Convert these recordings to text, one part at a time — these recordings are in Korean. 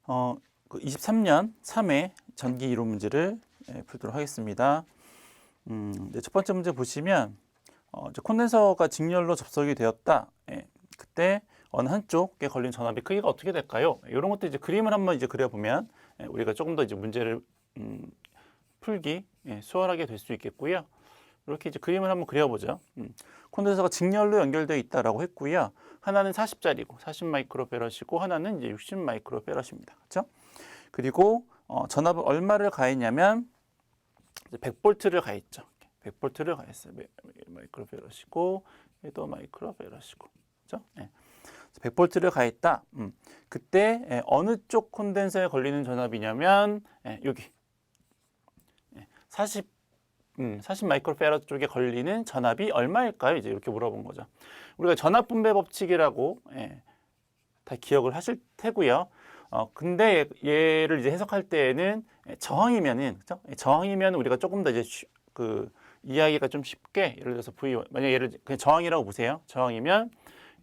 그 23년 3회 전기 이론 문제를 풀도록 하겠습니다. 네, 첫 번째 문제 보시면 이제 콘덴서가 직렬로 접속이 되었다. 그때 어느 한쪽에 걸린 전압의 크기가 어떻게 될까요? 이런 것도 이제 그림을 한번 이제 그려보면 우리가 조금 더 이제 문제를 풀기 수월하게 될 수 있겠고요. 이렇게 이제 그림을 한번 그려보죠. 콘덴서가 직렬로 연결되어 있다라고 했고요. 하나는 40짜리고 40 마이크로페럿이고 하나는 이제 60 마이크로페럿입니다. 그렇죠? 그리고 전압을 얼마를 가했냐면 100볼트를 가했죠. 100볼트를 가했어요. 마이크로페럿이고 얘도 마이크로페럿이고. 그렇죠? 100볼트를 가했다. 그때 어느 쪽 콘덴서에 걸리는 전압이냐면 여기 40 마이크로페럿 쪽에 걸리는 전압이 얼마일까요? 이제 이렇게 물어본 거죠. 우리가 전압 분배 법칙이라고 다 기억을 하실 테고요. 근데 얘를 이제 해석할 때에는 저항이면은, 그죠? 저항이면 우리가 조금 더 이제 이해하기가 좀 쉽게, 예를 들어서 V1, 만약 얘를 그냥 저항이라고 보세요. 저항이면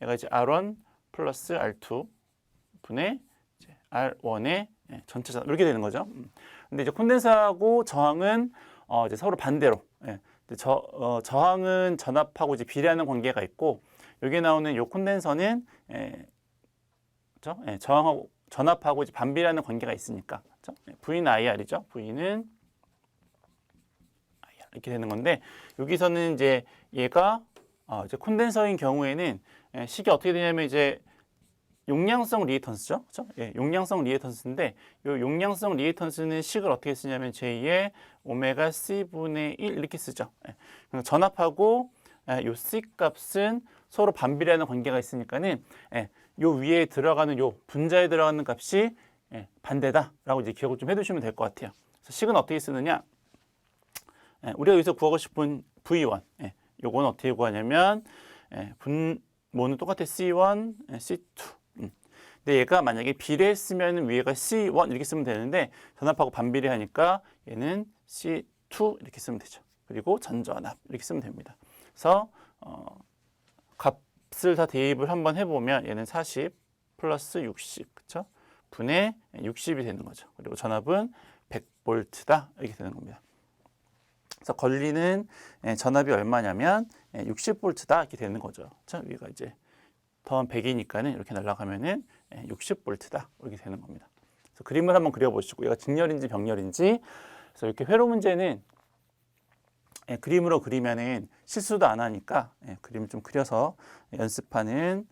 얘가 이제 R1 플러스 R2 분의 이제 R1의 전체 전압 이렇게 되는 거죠. 근데 이제 콘덴서하고 저항은 이제 서로 반대로, 저항은 전압하고 이제 비례하는 관계가 있고, 여기 나오는 요 콘덴서는 그렇죠? 저항하고 전압하고 이제 반비례하는 관계가 있으니까, 그렇죠? V는 IR이죠. V는 IR 이렇게 되는 건데, 여기서는 이제 얘가 이제 콘덴서인 경우에는 식이 어떻게 되냐면 이제 용량성 리액턴스죠. 그렇죠? 용량성 리액턴스인데 이 용량성 리액턴스는 식을 어떻게 쓰냐면 J의 오메가 C분의 1 이렇게 쓰죠. 전압하고 요 C 값은 서로 반비례하는 관계가 있으니까는 요 위에 들어가는 요 분자에 들어가는 값이 반대다라고 이제 기억을 좀 해두시면 될 것 같아요. 그래서 식은 어떻게 쓰느냐? 우리가 여기서 구하고 싶은 V1 요건 어떻게 구하냐면 분모는 똑같아 C1, C2. 근데 얘가 만약에 비례했으면 위에가 C1 이렇게 쓰면 되는데 전압하고 반비례하니까 얘는 C2 이렇게 쓰면 되죠. 그리고 전전압 이렇게 쓰면 됩니다. 그래서 값을 다 대입을 한번 해보면 얘는 40 플러스 60 그쵸? 분의 60이 되는 거죠. 그리고 전압은 100볼트다 이렇게 되는 겁니다. 그래서 걸리는 전압이 얼마냐면 60볼트다 이렇게 되는 거죠. 그쵸? 위가 이제 더한 100이니까는 이렇게 날아가면은 60볼트다 이렇게 되는 겁니다. 그래서 그림을 한번 그려보시고 얘가 직렬인지 병렬인지. 그래서 이렇게 회로 문제는 그림으로 그리면은 실수도 안 하니까 그림을 좀 그려서 연습하는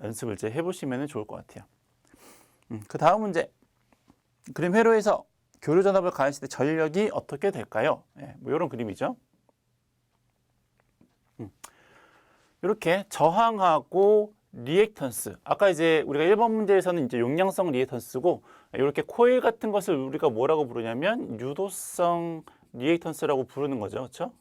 연습을 이제 해보시면 좋을 것 같아요. 그 다음 문제. 그림 회로에서 교류 전압을 가했을 때 전력이 어떻게 될까요? 뭐 이런 그림이죠. 이렇게 저항하고 리액턴스. 아까 이제 우리가 1번 문제에서는 이제 용량성 리액턴스고 이렇게 코일 같은 것을 우리가 뭐라고 부르냐면 유도성 리액턴스라고 부르는 거죠. 그렇죠?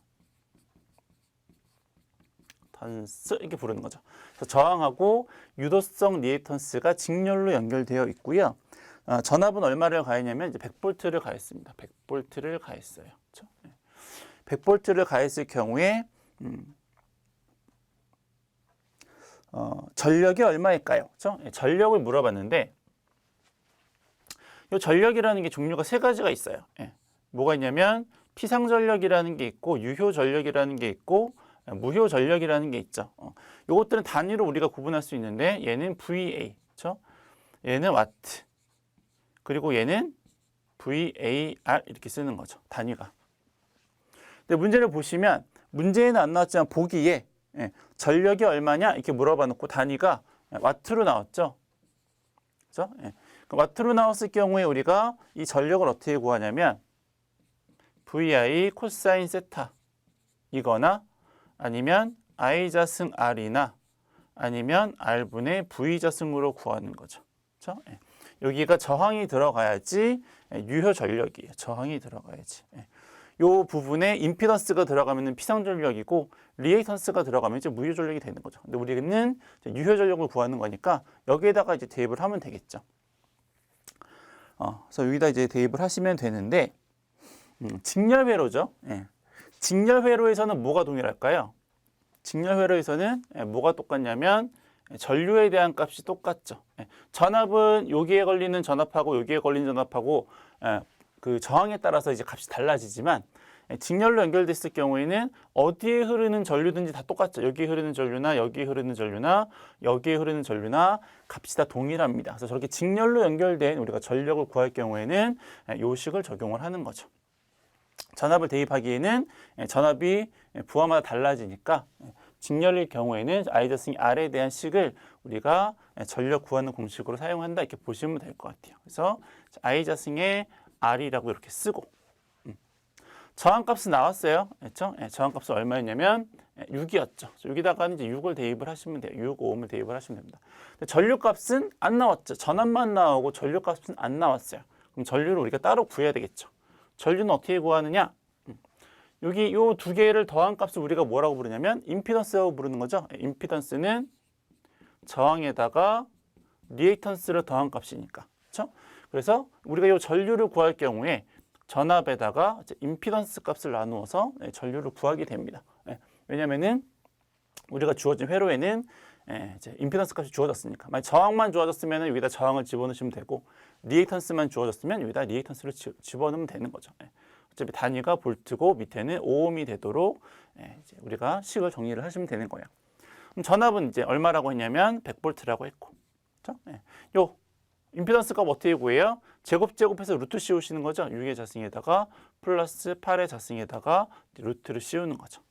턴스 이렇게 부르는 거죠. 그래서 저항하고 유도성 리액턴스가 직렬로 연결되어 있고요. 전압은 얼마를 가했냐면 이제 100볼트를 가했습니다. 100볼트를 가했어요. 그렇죠? 100볼트를 가했을 경우에 전력이 얼마일까요? 그렇죠? 전력을 물어봤는데 이 전력이라는 게 종류가 세 가지가 있어요. 뭐가 있냐면 피상전력이라는 게 있고 유효전력이라는 게 있고 무효전력이라는 게 있죠. 이것들은 단위로 우리가 구분할 수 있는데 얘는 VA, 그렇죠? 얘는 와트, 그리고 얘는 VAR 이렇게 쓰는 거죠. 단위가. 근데 문제를 보시면 문제에는 안 나왔지만 보기에 전력이 얼마냐 이렇게 물어봐 놓고 단위가 와트로 나왔죠. 그렇죠? 와트로 나왔을 경우에 우리가 이 전력을 어떻게 구하냐면 VI 코사인 세타 이거나 아니면 I 자승 R이나 아니면 R분의 V 자승으로 구하는 거죠. 그렇죠? 여기가 저항이 들어가야지 유효 전력이에요. 저항이 들어가야지. 요 부분에 임피던스가 들어가면 피상전력이고 리액턴스가 들어가면 이제 무효전력이 되는 거죠. 근데 우리는 유효전력을 구하는 거니까 여기에다가 이제 대입을 하면 되겠죠. 그래서 여기다 이제 대입을 하시면 되는데 직렬회로죠. 직렬회로에서는 뭐가 동일할까요? 직렬회로에서는 뭐가 똑같냐면 전류에 대한 값이 똑같죠. 전압은 여기에 걸리는 전압하고 여기에 걸리는 전압하고 그 저항에 따라서 이제 값이 달라지지만 직렬로 연결됐을 경우에는 어디에 흐르는 전류든지 다 똑같죠. 여기에 흐르는 전류나 여기에 흐르는 전류나 여기에 흐르는 전류나 값이 다 동일합니다. 그래서 저렇게 직렬로 연결된 우리가 전력을 구할 경우에는 요 식을 적용을 하는 거죠. 전압을 대입하기에는 전압이 부하마다 달라지니까 직렬일 경우에는 I-이 R에 대한 식을 우리가 전력 구하는 공식으로 사용한다 이렇게 보시면 될 것 같아요. 그래서 I-의 R이라고 이렇게 쓰고 저항값은 나왔어요. 그렇죠? 저항값은 얼마였냐면 6이었죠. 여기다가 이제 6을 대입을 하시면 돼요. 6, 5을 대입을 하시면 됩니다. 근데 전류값은 안 나왔죠. 전압만 나오고 전류값은 안 나왔어요. 그럼 전류를 우리가 따로 구해야 되겠죠. 전류는 어떻게 구하느냐? 여기 요 두 개를 더한 값을 우리가 뭐라고 부르냐면 임피던스라고 부르는 거죠. 임피던스는 저항에다가 리액턴스를 더한 값이니까. 그렇죠? 그래서 우리가 요 전류를 구할 경우에 전압에다가 임피던스 값을 나누어서 전류를 구하게 됩니다. 왜냐면은 우리가 주어진 회로에는 이제 임피던스 값이 주어졌으니까. 만약 저항만 주어졌으면 여기다 저항을 집어넣으시면 되고 리액턴스만 주어졌으면 여기다 리액턴스를 집어넣으면 되는 거죠. 어차피 단위가 볼트고 밑에는 오음이 되도록 이제 우리가 식을 정리를 하시면 되는 거예요. 그럼 전압은 이제 얼마라고 했냐면 100볼트라고 했고, 그렇죠? 요 임피던스 값 어떻게 구해요? 제곱해서 루트 씌우시는 거죠. 6의 자승에다가 플러스 8의 자승에다가 루트를 씌우는 거죠.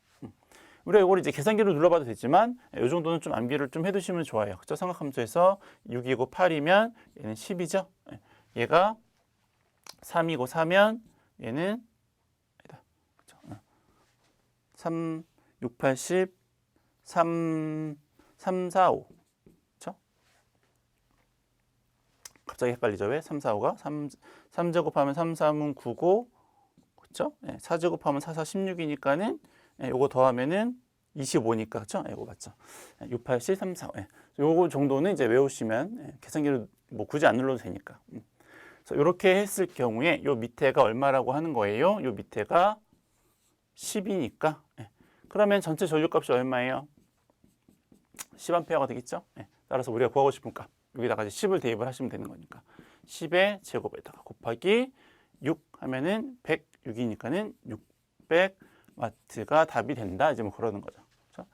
우리가 이걸 이제 계산기로 눌러봐도 되지만 이 정도는 좀 암기를 좀 해두시면 좋아요. 그렇죠? 삼각함수에서 6이고 8이면 얘는 10이죠. 얘가 3이고 4면 얘는 3, 6, 8, 10, 3, 4, 5. 그렇죠? 갑자기 헷갈리죠? 왜? 3, 4, 5가 3제곱하면 3, 3은 9고, 그렇죠? 4제곱하면 4, 4, 16이니까는 요거 더하면은 25니까, 그렇죠? 이거 맞죠? 6, 8, 10, 3, 4, 5. 요거 정도는 이제 외우시면 계산기를 뭐 굳이 안 눌러도 되니까. 그래서 이렇게 했을 경우에 요 밑에가 얼마라고 하는 거예요? 요 밑에가 10이니까. 그러면 전체 전류값이 얼마예요? 10A가 되겠죠? 따라서 우리가 구하고 싶은 값. 여기다가 이제 10을 대입을 하시면 되는 거니까. 10의 제곱에다가 곱하기 6 하면은 106이니까는 600W가 답이 된다. 이제 뭐 그러는 거죠. 그렇죠?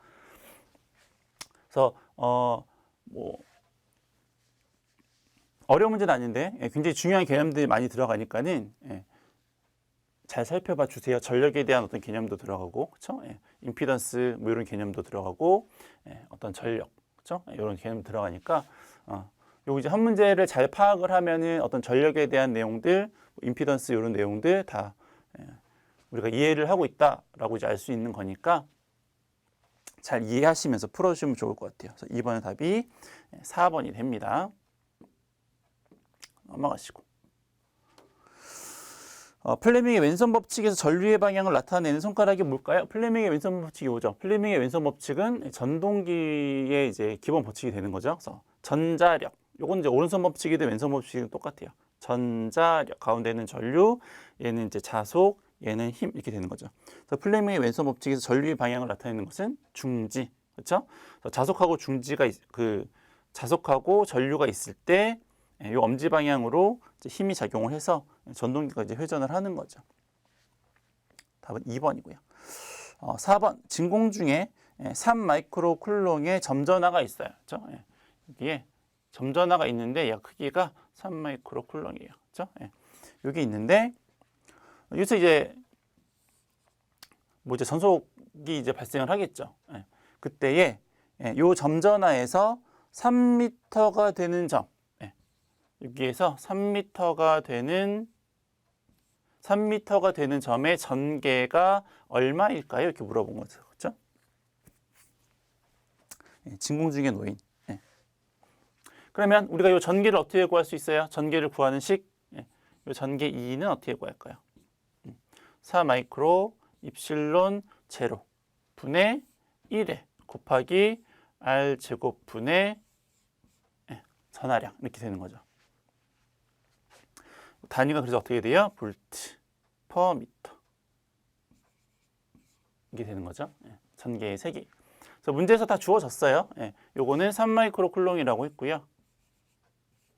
그래서 뭐 어려운 문제는 아닌데 굉장히 중요한 개념들이 많이 들어가니까는 잘 살펴봐 주세요. 전력에 대한 어떤 개념도 들어가고, 그렇죠? 임피던스 뭐 이런 개념도 들어가고, 어떤 전력, 그렇죠? 이런 개념 들어가니까 요 이제 한 문제를 잘 파악을 하면은 어떤 전력에 대한 내용들, 임피던스 이런 내용들 다 우리가 이해를 하고 있다라고 이제 알 수 있는 거니까 잘 이해하시면서 풀어주시면 좋을 것 같아요. 그래서 2번의 답이 4번이 됩니다. 넘어가시고. 플레밍의 왼손 법칙에서 전류의 방향을 나타내는 손가락이 뭘까요? 플레밍의 왼손 법칙이 오죠. 플레밍의 왼손 법칙은 전동기의 이제 기본 법칙이 되는 거죠. 그래서 전자력, 요건 이제 오른손 법칙이든 왼손 법칙이든 똑같아요. 전자력 가운데는 전류, 얘는 이제 자속, 얘는 힘 이렇게 되는 거죠. 그래서 플레밍의 왼손 법칙에서 전류의 방향을 나타내는 것은 중지, 그렇죠? 자속하고 중지가 자속하고 전류가 있을 때 이 엄지 방향으로 이제 힘이 작용을 해서 전동기가 이제 회전을 하는 거죠. 답은 2번이고요. 4번 진공 중에 3 마이크로 쿨롱의 점전하가 있어요. 그렇죠? 여기에 점전하가 있는데 약 크기가 3 마이크로 쿨롱이에요. 그렇죠? 여기 있는데 여기서 이제 뭐 이제 전속이 이제 발생을 하겠죠. 그때에 요 점전하에서 3m가 되는 점, 여기에서 3m가 되는 점의 전개가 얼마일까요? 이렇게 물어본 거죠. 그렇죠? 진공 중에 놓인. 그러면 우리가 이 전개를 어떻게 구할 수 있어요? 전개를 구하는 식. 이 전개 2는 어떻게 구할까요? 4 마이크로 입실론 제로 분의 1에 곱하기 R 제곱 분의 전하량 이렇게 되는 거죠. 단위가 그래서 어떻게 돼요? 볼트 퍼 미터 이게 되는 거죠. 전개의 세기. 그래서 문제에서 다 주어졌어요. 예, 요거는 3마이크로 쿨롱이라고 했고요.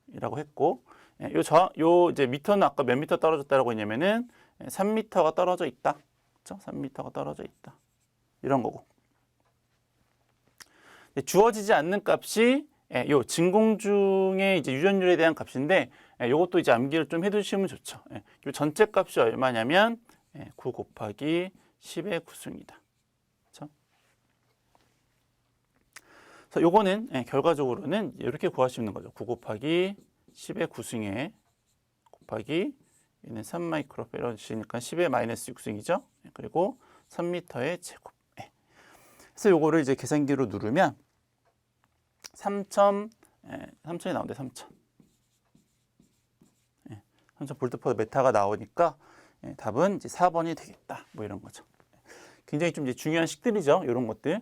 이라고 했고, 예, 요 이제 미터는 아까 몇 미터 떨어졌다라고 했냐면은 3미터가 떨어져 있다. 그렇죠? 3미터가 떨어져 있다. 이런 거고. 주어지지 않는 값이 예, 요 진공중의 이제 유전율에 대한 값인데 예, 요것도 이제 암기를 좀 해두시면 좋죠. 예, 요 전체 값이 얼마냐면 9 곱하기 10의 9승이다. 그렇죠? 그래서 요거는 결과적으로는 이렇게 구할 수 있는 거죠. 9 곱하기 10의 9승에 곱하기 얘는 3마이크로페러시니까 10의 마이너스 6승이죠. 그리고 3m의 제곱. 그래서 요거를 이제 계산기로 누르면 3,000이 나오는데 3,000 볼트/m 메타가 나오니까 답은 이제 4번이 되겠다. 뭐 이런 거죠. 굉장히 좀 이제 중요한 식들이죠. 이런 것들.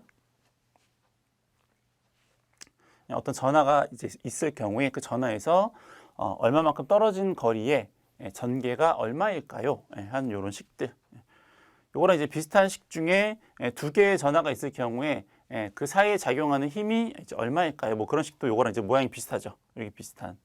어떤 전하가 이제 있을 경우에 그 전하에서 얼마만큼 떨어진 거리에 전개가 얼마일까요? 하는 이런 식들. 요거랑 이제 비슷한 식 중에 두 개의 전하가 있을 경우에 그 사이에 작용하는 힘이 이제 얼마일까요? 뭐 그런 식도 요거랑 이제 모양이 비슷하죠. 이렇게 비슷한.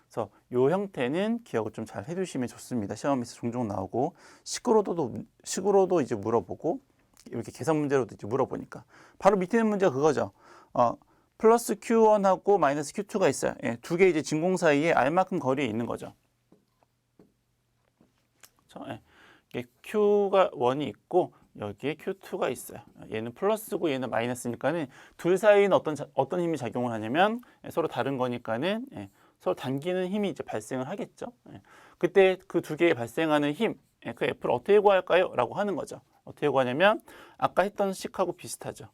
그래서 요 형태는 기억을 좀 잘 해두시면 좋습니다. 시험에서 종종 나오고 식으로도 이제 물어보고 이렇게 계산 문제로도 이제 물어보니까 바로 밑에 있는 문제가 그거죠. 플러스 Q1하고 마이너스 Q2가 있어요. 두 개 이제 진공 사이에 R만큼 거리에 있는 거죠. 그렇죠? Q가 1이 있고 여기에 Q2가 있어요. 얘는 플러스고 얘는 마이너스니까는 둘 사이에는 어떤 힘이 작용을 하냐면 서로 다른 거니까는 서로 당기는 힘이 이제 발생을 하겠죠. 그때 그 두 개에 발생하는 힘, 그 F를 어떻게 구할까요? 라고 하는 거죠. 어떻게 구하냐면 아까 했던 식하고 비슷하죠.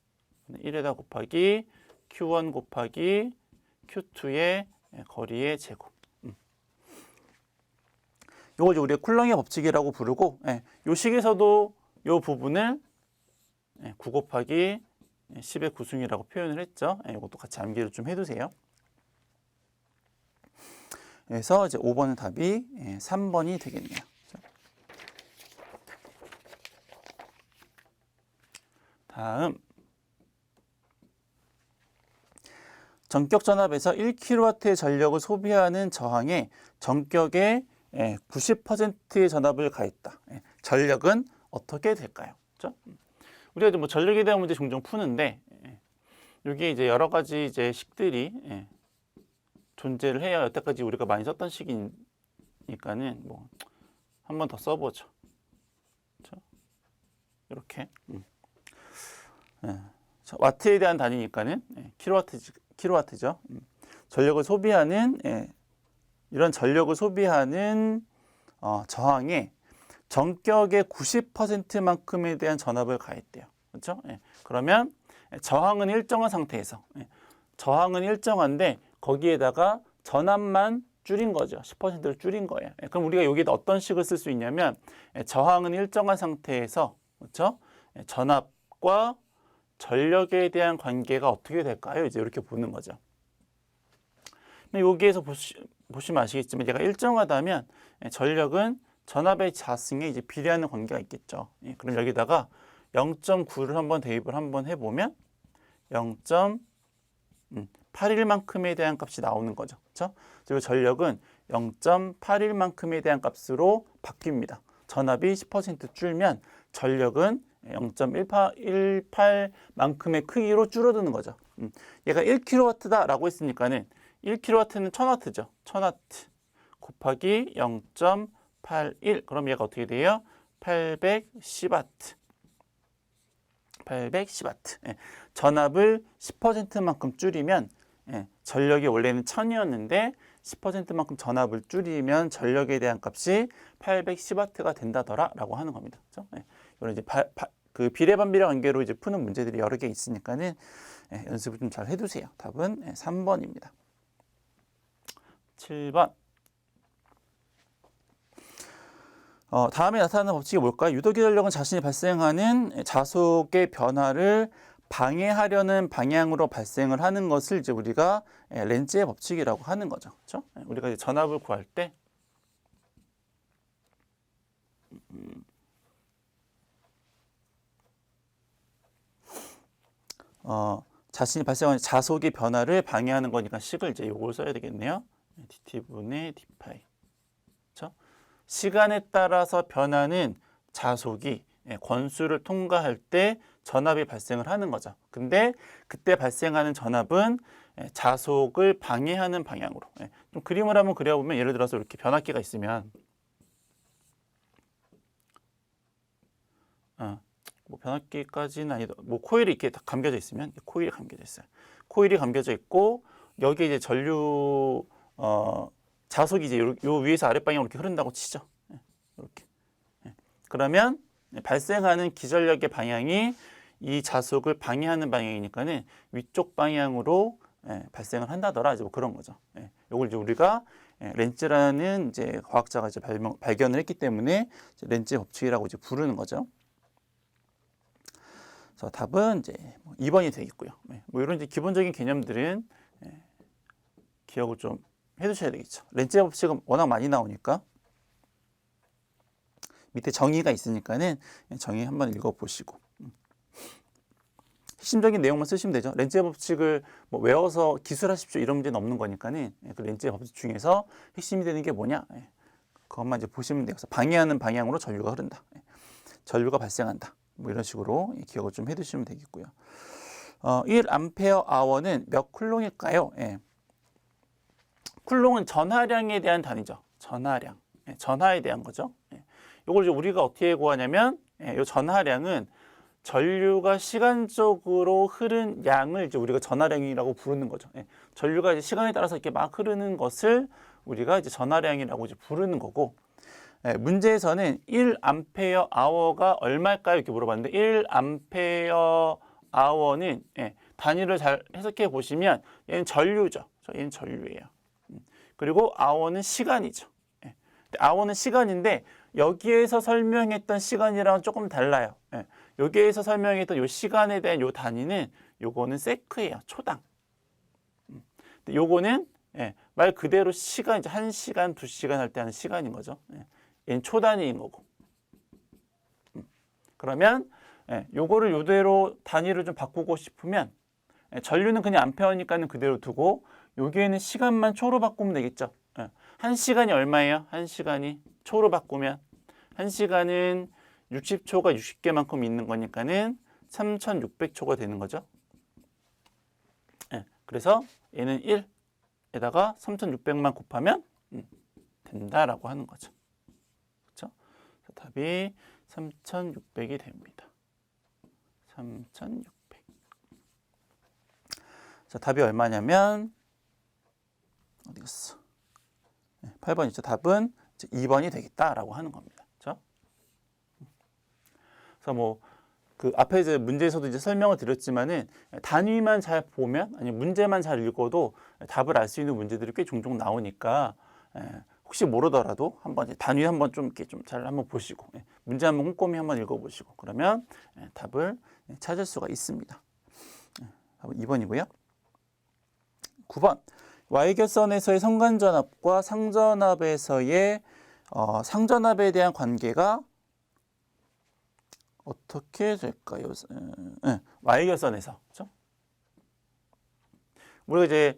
1에다 곱하기 Q1 곱하기 Q2의 거리의 제곱. 요걸 우리가 쿨렁의 법칙이라고 부르고, 요 식에서도 요 부분을 9 곱하기 10의 9승이라고 표현을 했죠. 이것도 같이 암기를 좀 해두세요. 그래서 이제 5번의 답이 3번이 되겠네요. 다음. 전격 전압에서 1kW의 전력을 소비하는 저항에 전격의 90%의 전압을 가했다. 전력은 어떻게 될까요? 그렇죠? 우리가 이제 뭐 전력에 대한 문제 종종 푸는데 여기 이제 여러 가지 이제 식들이 존재를 해요. 여태까지 우리가 많이 썼던 식이니까는 뭐 한 번 더 써보죠. 그렇죠? 이렇게 와트에 대한 단위니까는 킬로와트죠. 전력을 소비하는 이런 전력을 소비하는 저항에 전격의 90%만큼에 대한 전압을 가했대요. 그렇죠? 그러면 저항은 일정한 상태에서 저항은 일정한데 거기에다가 전압만 줄인 거죠. 10%를 줄인 거예요. 그럼 우리가 여기다 어떤 식을 쓸 수 있냐면 저항은 일정한 상태에서 그렇죠? 전압과 전력에 대한 관계가 어떻게 될까요? 이제 이렇게 보는 거죠. 여기에서 보시면 아시겠지만 얘가 일정하다면 전력은 전압의 자승에 이제 비례하는 관계가 있겠죠. 그럼 여기다가 0.9를 한번 대입을 한번 해보면 0.81만큼에 대한 값이 나오는 거죠. 그렇죠? 그리고 전력은 0.81만큼에 대한 값으로 바뀝니다. 전압이 10% 줄면 전력은 0.18만큼의 크기로 줄어드는 거죠. 얘가 1kW다라고 했으니까는 1kW는 1000W죠. 1000W 곱하기 0.81 그럼 얘가 어떻게 돼요? 810W. 810W. 전압을 10%만큼 줄이면 전력이 원래는 1000이었는데 10%만큼 전압을 줄이면 전력에 대한 값이 810W가 된다더라라고 하는 겁니다. 그렇죠? 이런 이제 그 비례반비례 관계로 이제 푸는 문제들이 여러 개 있으니까는 연습을 좀 잘 해두세요. 답은 3번입니다. 7번. 다음에 나타나는 법칙이 뭘까요? 유도기 전력은 자신이 발생하는 자속의 변화를 방해하려는 방향으로 발생을 하는 것을 이제 우리가 렌즈의 법칙이라고 하는 거죠. 그렇죠? 우리가 이제 전압을 구할 때 자신이 발생하는 자속의 변화를 방해하는 거니까 식을 이제 요걸 써야 되겠네요. dt분의 d파이. 그렇죠? 시간에 따라서 변하는 자속이 권수를 통과할 때 전압이 발생을 하는 거죠. 근데 그때 발생하는 전압은 자속을 방해하는 방향으로. 좀 그림을 한번 그려보면 예를 들어서 이렇게 변압기가 있으면 뭐 변압기까지는 아니도 뭐 코일이 이렇게 다 감겨져 있으면 코일이 감겨져 있어요. 코일이 감겨져 있고 여기에 이제 전류 자속이 이제 요 위에서 아랫 방향으로 이렇게 흐른다고 치죠. 이렇게. 그러면 발생하는 기전력의 방향이 이 자속을 방해하는 방향이니까는 위쪽 방향으로 발생을 한다더라. 이제 뭐 그런 거죠. 요걸 이제 우리가 렌츠라는 이제 과학자가 이제 발견을 했기 때문에 렌츠 법칙이라고 이제 부르는 거죠. 그래서 답은 이제 2번이 되겠고요. 뭐 이런 이제 기본적인 개념들은 기억을 좀 해두셔야 되겠죠. 렌츠 법칙은 워낙 많이 나오니까 밑에 정의가 있으니까는 정의 한번 읽어보시고 핵심적인 내용만 쓰시면 되죠. 렌츠의 법칙을 뭐 외워서 기술하십시오 이런 문제는 없는 거니까는 그 렌츠의 법칙 중에서 핵심이 되는 게 뭐냐 그것만 이제 보시면 돼요. 그래서 방해하는 방향으로 전류가 흐른다. 전류가 발생한다. 뭐 이런 식으로 기억을 좀 해두시면 되겠고요. 1A/h는 몇 쿨롱일까요? 쿨롱은 전하량에 대한 단위죠. 전하량. 전하에 대한 거죠. 이걸 우리가 어떻게 구하냐면 이 전하량은 전류가 시간적으로 흐른 양을 이제 우리가 전하량이라고 부르는 거죠. 전류가 이제 시간에 따라서 이렇게 막 흐르는 것을 우리가 이제 전하량이라고 이제 부르는 거고, 문제에서는 1A/h가 얼마일까요? 이렇게 물어봤는데 1A/h는 단위를 잘 해석해 보시면 얘는 전류죠. 얘는 전류예요. 그리고 hour는 시간이죠. hour는 시간인데 여기에서 설명했던 시간이랑은 조금 달라요. 여기에서 설명했던 요 시간에 대한 요 단위는 요거는 세크예요. 초당. 근데 요거는 말 그대로 시간, 이제 1시간, 2시간 할 때 하는 시간인 거죠. 얘는 초단위인 거고. 그러면 요거를 요대로 단위를 좀 바꾸고 싶으면 전류는 그냥 암페어니까는 그대로 두고 여기에는 시간만 초로 바꾸면 되겠죠. 1시간이 얼마예요? 1시간이 초로 바꾸면 1시간은 60초가 60개만큼 있는 거니까는 3600초가 되는 거죠. 그래서 얘는 1에다가 3600만 곱하면 된다라고 하는 거죠. 그렇죠? 답이 3600이 됩니다. 3600. 자, 답이 얼마냐면 어디 갔어? 8번이죠. 답은 이제 2번이 되겠다라고 하는 겁니다. 그렇죠? 그래서 뭐 그 앞에 이제 문제에서도 이제 설명을 드렸지만은 단위만 잘 보면 아니 문제만 잘 읽어도 답을 알 수 있는 문제들이 꽤 종종 나오니까 혹시 모르더라도 한번 단위 한번 좀 이렇게 좀 잘 한번 보시고 문제 한번 꼼꼼히 한번 읽어보시고 그러면 답을 찾을 수가 있습니다. 답은 2번이고요. 9번 Y결선에서의 성간전압과 상전압에서의 상전압에 대한 관계가 어떻게 될까요? Y결선에서 그렇죠? 우리가 이제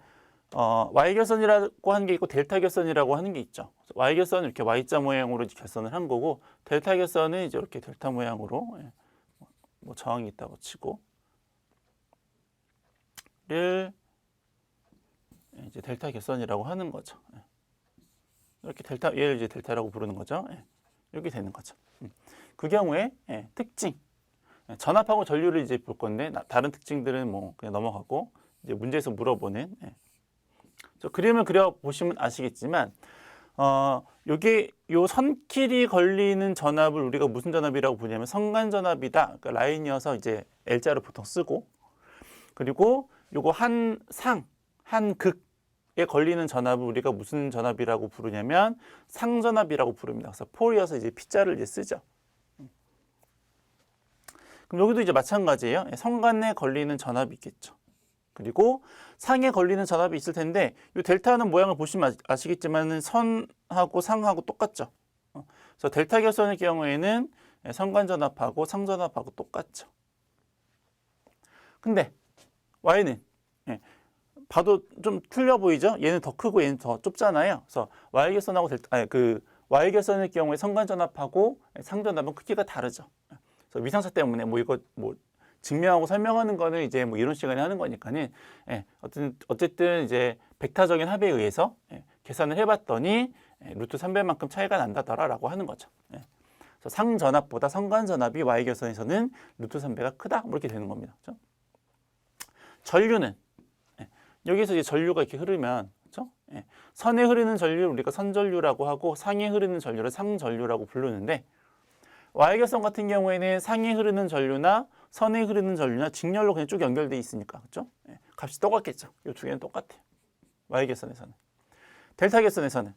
Y결선이라고 하는 게 있고 델타 결선이라고 하는 게 있죠. Y결선은 이렇게 Y자 모양으로 결선을 한 거고 델타 결선은 이제 이렇게 델타 모양으로 뭐 저항이 있다고 치고 를 이제 델타 결선이라고 하는 거죠. 이렇게 얘를 이제 델타라고 부르는 거죠. 이렇게 되는 거죠. 그 경우에 특징, 전압하고 전류를 이제 볼 건데 다른 특징들은 뭐 그냥 넘어가고 이제 문제에서 물어보는 그림을 그려 보시면 아시겠지만 요게 요 선길이 걸리는 전압을 우리가 무슨 전압이라고 부르냐면 성간 전압이다. 그러니까 라인이어서 이제 L자를 보통 쓰고 그리고 요거 한 극에 걸리는 전압을 우리가 무슨 전압이라고 부르냐면 상전압이라고 부릅니다. 그래서 폴이어서 이제 P자를 이제 쓰죠. 그럼 여기도 이제 마찬가지예요. 성간에 걸리는 전압이 있겠죠. 그리고 상에 걸리는 전압이 있을 텐데 이 델타는 모양을 보시면 아시겠지만 선하고 상하고 똑같죠. 그래서 델타 결선의 경우에는 성간 전압하고 상전압하고 똑같죠. 근데 Y는 예, 봐도 좀 틀려 보이죠? 얘는 더 크고 얘는 더 좁잖아요. 그래서 Y결선하고 Y결선의 경우에 선간전압하고 상전압은 크기가 다르죠. 그래서 위상차 때문에 뭐 이거 뭐 증명하고 설명하는 거는 이제 뭐 이론 시간에 하는 거니까는 어쨌든 이제 벡터적인 합에 의해서 계산을 해봤더니 루트 3배만큼 차이가 난다더라라고 하는 거죠. 그래서 상전압보다 선간전압이 Y결선에서는 루트 3배가 크다 뭐 이렇게 되는 겁니다. 그렇죠? 전류는 여기서 이제 전류가 이렇게 흐르면 그렇죠? 선에 흐르는 전류를 우리가 선전류라고 하고 상에 흐르는 전류를 상전류라고 부르는데 Y결선 같은 경우에는 상에 흐르는 전류나 선에 흐르는 전류나 직렬로 그냥 쭉 연결돼 있으니까 그렇죠? 값이 똑같겠죠. 이 두 개는 똑같아요. Y결선에서는. 델타결선에서는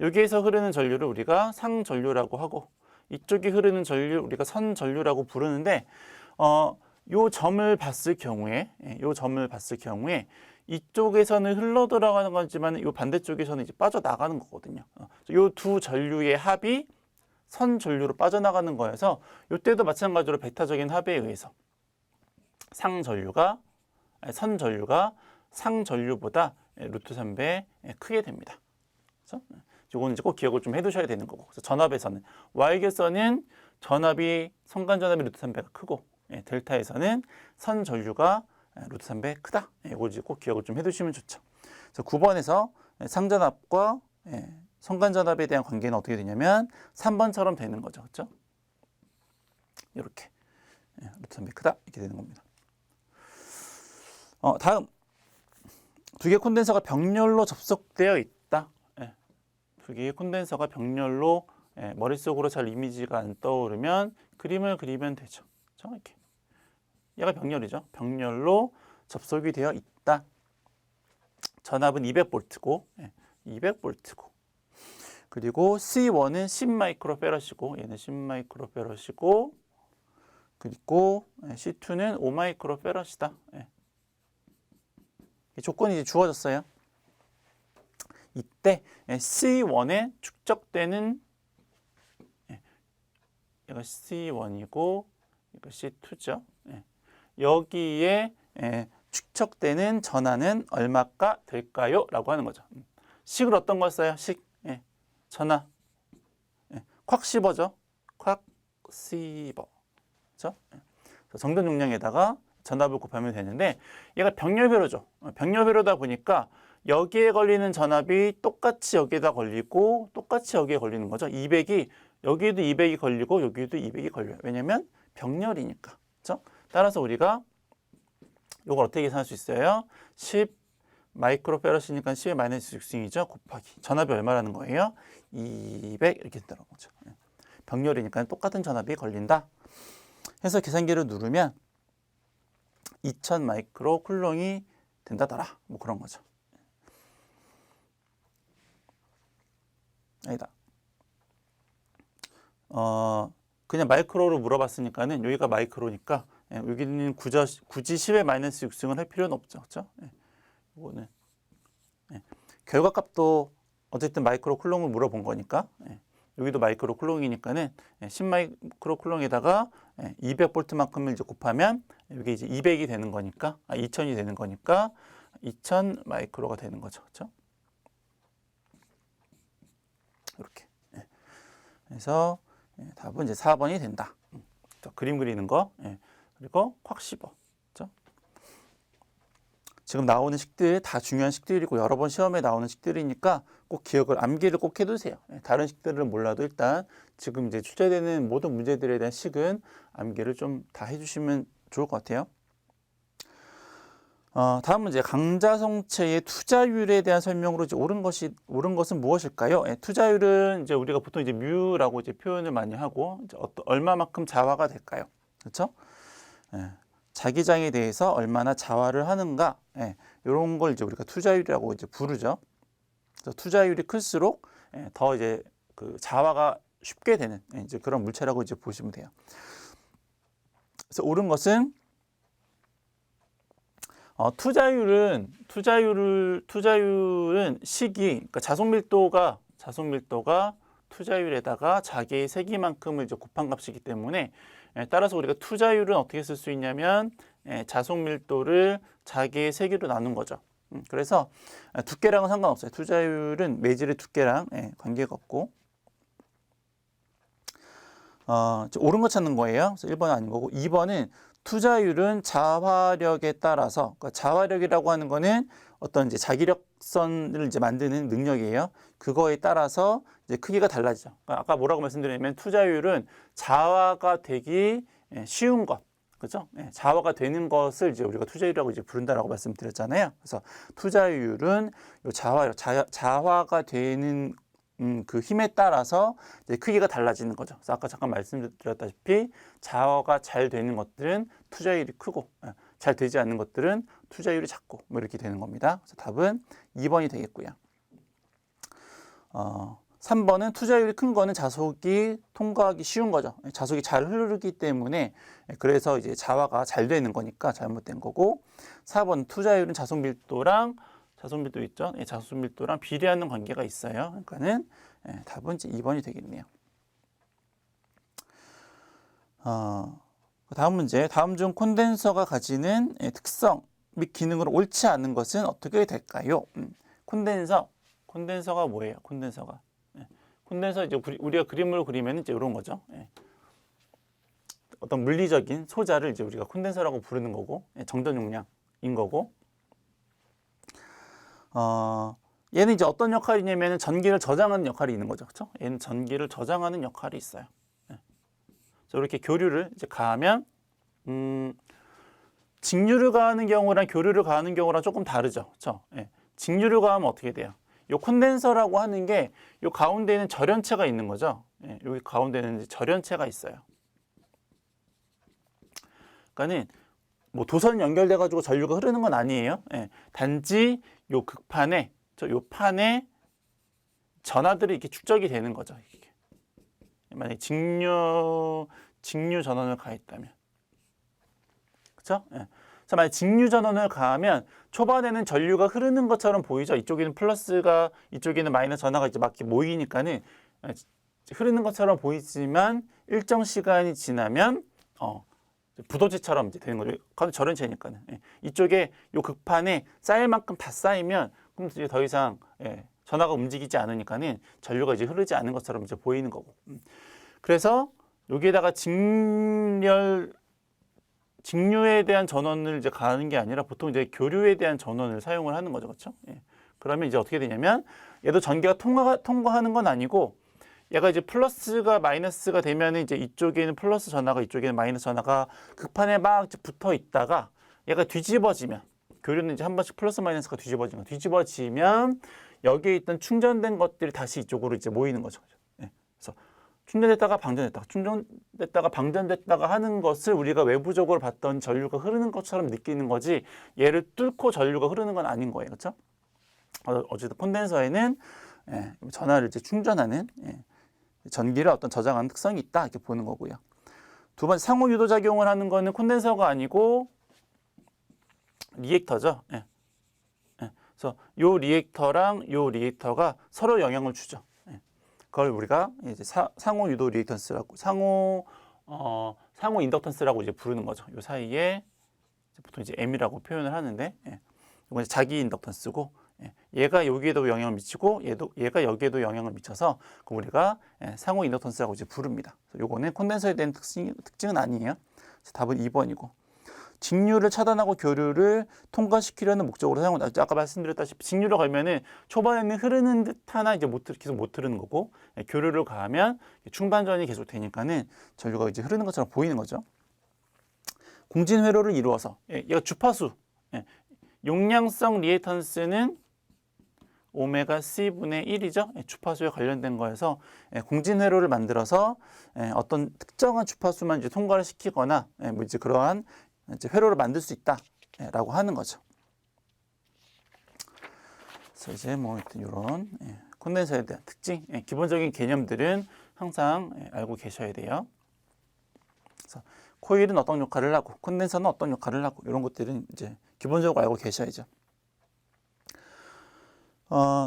여기에서 흐르는 전류를 우리가 상전류라고 하고 이쪽에 흐르는 전류를 우리가 선전류라고 부르는데 요 점을 봤을 경우에 이쪽에서는 흘러 들어가는 거지만 이 반대쪽에서는 이제 빠져나가는 거거든요. 요 두 전류의 합이 선전류로 빠져나가는 거여서 이때도 마찬가지로 벡터적인 합에 의해서 선전류가 상전류보다 루트 3배 크게 됩니다. 그래서 이거는 이제 꼭 기억을 좀 해두셔야 되는 거고. 그래서 전압에서는 Y결선은 전압이 선간전압이 루트 3배가 크고 델타에서는 선전류가 루트 3배 크다. 이걸 이제 꼭 기억을 좀 해두시면 좋죠. 그래서 9번에서 상전압과 선간전압에 대한 관계는 어떻게 되냐면 3번처럼 되는 거죠. 그렇죠? 이렇게 루트 3배 크다 이렇게 되는 겁니다. 다음 두 개의 콘덴서가 병렬로 접속되어 있다. 두 개의 콘덴서가 병렬로 머릿속으로 잘 이미지가 안 떠오르면 그림을 그리면 되죠. 그렇죠? 이렇게. 얘가 병렬이죠. 병렬로 접속이 되어 있다. 전압은 200V고 200V고 그리고 C1은 10마이크로페럿이고 얘는 10마이크로페럿이고 그리고 C2는 5마이크로페럿이다. 조건이 이제 주어졌어요. 이때 C1에 축적되는 얘가 C1이고 이거 C2죠. 여기에 축적되는 전하는 얼마가 될까요? 라고 하는 거죠. 식을 어떤 걸 써요? 식, 전하, 콱 씹어죠. 콱 씹어. 그렇죠? 정전 용량에다가 전압을 곱하면 되는데 얘가 병렬회로죠. 병렬회로다 보니까 여기에 걸리는 전압이 똑같이 여기에다 걸리고 똑같이 여기에 걸리는 거죠. 200이 여기에도 200이 걸리고 여기에도 200이 걸려요. 왜냐면 병렬이니까. 그렇죠? 따라서 우리가 이걸 어떻게 계산할 수 있어요? 10 마이크로페럿이니까 10의 마이너스 6승이죠. 곱하기 전압이 얼마라는 거예요? 200 이렇게 된다는 거죠. 병렬이니까 똑같은 전압이 걸린다. 해서 계산기를 누르면 2000 마이크로 쿨롱이 된다더라. 뭐 그런 거죠. 아니다. 그냥 마이크로로 물어봤으니까는 여기가 마이크로니까 여기는 굳이 10의 마이너스 6승을 할 필요는 없죠. 그렇죠? 이거는 결과값도 어쨌든 마이크로 쿨롱을 물어본 거니까 여기도 마이크로 쿨롱이니까는 10 마이크로 쿨롱에다가 200볼트만큼을 이제 곱하면 여기 이제 200이 되는 거니까 2000이 되는 거니까 2000 마이크로가 되는 거죠. 그렇죠? 이렇게. 그래서 답은 이제 4번이 된다. 그림 그리는 거. 그리고 콱 씹어. 그렇죠? 지금 나오는 식들 다 중요한 식들이고 여러 번 시험에 나오는 식들이니까 꼭 기억을 암기를 꼭 해두세요. 다른 식들은 몰라도 일단 지금 이제 출제되는 모든 문제들에 대한 식은 암기를 좀 다 해주시면 좋을 것 같아요. 다음 문제 강자성체의 투자율에 대한 설명으로 이제 옳은 것은 무엇일까요? 투자율은 이제 우리가 보통 이제 뮤라고 이제 표현을 많이 하고 이제 얼마만큼 자화가 될까요? 그렇죠? 자기장에 대해서 얼마나 자화를 하는가 이런 걸 이제 우리가 투자율이라고 이제 부르죠. 그래서 투자율이 클수록 더 이제 그 자화가 쉽게 되는 이제 그런 물체라고 이제 보시면 돼요. 그래서 옳은 것은 투자율은 시기 그러니까 자속 밀도가 투자율에다가 자기의 세기만큼을 이제 곱한 값이기 때문에 따라서 우리가 투자율은 어떻게 쓸 수 있냐면 자속 밀도를 자기의 세기로 나눈 거죠. 그래서 두께랑은 상관없어요. 투자율은 매질의 두께랑 관계가 없고 옳은 거 찾는 거예요. 그래서 1번은 아닌 거고 2번은 투자율은 자화력에 따라서 그러니까 자화력이라고 하는 거는 어떤 이제 자기력선을 이제 만드는 능력이에요. 그거에 따라서 이제 크기가 달라지죠. 그러니까 아까 뭐라고 말씀드렸냐면 투자율은 자화가 되기 쉬운 것, 그렇죠? 자화가 되는 것을 이제 우리가 투자율이라고 이제 부른다라고 말씀드렸잖아요. 그래서 투자율은 요 자화가 되는 그 힘에 따라서 이제 크기가 달라지는 거죠. 그래서 아까 잠깐 말씀드렸다시피 자화가 잘 되는 것들은 투자율이 크고 잘 되지 않는 것들은 투자율이 작고 뭐 이렇게 되는 겁니다. 그래서 답은 2번이 되겠고요. 3번은 투자율이 큰 거는 자속이 통과하기 쉬운 거죠. 자속이 잘 흐르기 때문에 그래서 이제 자화가 잘 되는 거니까 잘못된 거고 4번 투자율은 자속 밀도 있죠. 자속 밀도랑 비례하는 관계가 있어요. 그러니까는 답은 이제 2번이 되겠네요. 다음 문제. 다음 중 콘덴서가 가지는 특성 및 기능으로 옳지 않은 것은 어떻게 될까요? 콘덴서가 뭐예요? 콘덴서가 이제 우리가 그림을 그리면 이제 이런 거죠. 어떤 물리적인 소자를 이제 우리가 콘덴서라고 부르는 거고 정전 용량인 거고. 얘는 이제 어떤 역할이냐면 전기를 저장하는 역할이 있는 거죠. 그렇죠? 얘는 전기를 저장하는 역할이 있어요. 그래서 이렇게 교류를 이제 가하면 직류를 가하는 경우랑 교류를 가하는 경우랑 조금 다르죠. 그렇죠? 직류를 가하면 어떻게 돼요? 요 콘덴서라고 하는 게 요 가운데에는 절연체가 있는 거죠. 여기 가운데는 이제 절연체가 있어요. 그러니까는 뭐 도선 연결돼 가지고 전류가 흐르는 건 아니에요. 단지 요 극판에 요 판에 전하들이 이렇게 축적이 되는 거죠. 이게. 만약에 직류 전원을 가했다면, 그렇죠? 그래서 만약 직류 전원을 가하면 초반에는 전류가 흐르는 것처럼 보이죠. 이쪽에는 플러스가 이쪽에는 마이너스 전하가 이제 막 모이니까는 흐르는 것처럼 보이지만 일정 시간이 지나면 부도체처럼 이제 되는 거죠. 절연체니까는 이쪽에 요 극판에 쌓일 만큼 다 쌓이면 그럼 이제 더 이상 전하가 움직이지 않으니까는 전류가 이제 흐르지 않는 것처럼 이제 보이는 거고. 그래서 여기에다가 직류에 대한 전원을 이제 가하는 게 아니라 보통 이제 교류에 대한 전원을 사용을 하는 거죠, 그렇죠? 그러면 이제 어떻게 되냐면 얘도 전기가 통과하는 건 아니고. 얘가 이제 플러스가 마이너스가 되면 이제 이쪽에는 플러스 전하가 이쪽에는 마이너스 전하가 극판에 막 붙어 있다가 얘가 뒤집어지면 교류는 이제 한 번씩 플러스 마이너스가 뒤집어지면 여기에 있던 충전된 것들이 다시 이쪽으로 이제 모이는 거죠. 그래서 충전됐다가 방전됐다가 하는 것을 우리가 외부적으로 봤던 전류가 흐르는 것처럼 느끼는 거지 얘를 뚫고 전류가 흐르는 건 아닌 거예요. 그렇죠? 어쨌든 콘덴서에는 전하를 이제 충전하는 전기를 어떤 저장하는 특성이 있다 이렇게 보는 거고요. 두 번째 상호 유도 작용을 하는 거는 콘덴서가 아니고 리액터죠. 그래서 요 리액터랑 요 리액터가 서로 영향을 주죠. 그걸 우리가 이제 상호 유도 리액턴스라고 상호 인덕턴스라고 이제 부르는 거죠. 요 사이에 보통 이제 M이라고 표현을 하는데 이건 자기 인덕턴스고. 얘가 여기에도 영향을 미치고 얘가 여기에도 영향을 미쳐서 우리가 상호 인덕턴스라고 이제 부릅니다. 요거는 콘덴서에 대한 특징은 아니에요. 답은 2번이고. 직류를 차단하고 교류를 통과시키려는 목적으로 사용한다. 아까 말씀드렸다시피 직류를 걸면은 초반에는 흐르는 듯 하나 이제 계속 못 흐르는 거고 교류를 가하면 충반전이 계속 되니까는 전류가 이제 흐르는 것처럼 보이는 거죠. 공진 회로를 이루어서 얘가 주파수 용량성 리액턴스는 오메가 C분의 1이죠. 주파수에 관련된 거여서 공진 회로를 만들어서 어떤 특정한 주파수만 이제 통과를 시키거나 뭐 이제 그러한 이제 회로를 만들 수 있다라고 하는 거죠. 그래서 이제 뭐 이런 콘덴서에 대한 특징, 기본적인 개념들은 항상 알고 계셔야 돼요. 그래서 코일은 어떤 역할을 하고 콘덴서는 어떤 역할을 하고 이런 것들은 이제 기본적으로 알고 계셔야죠.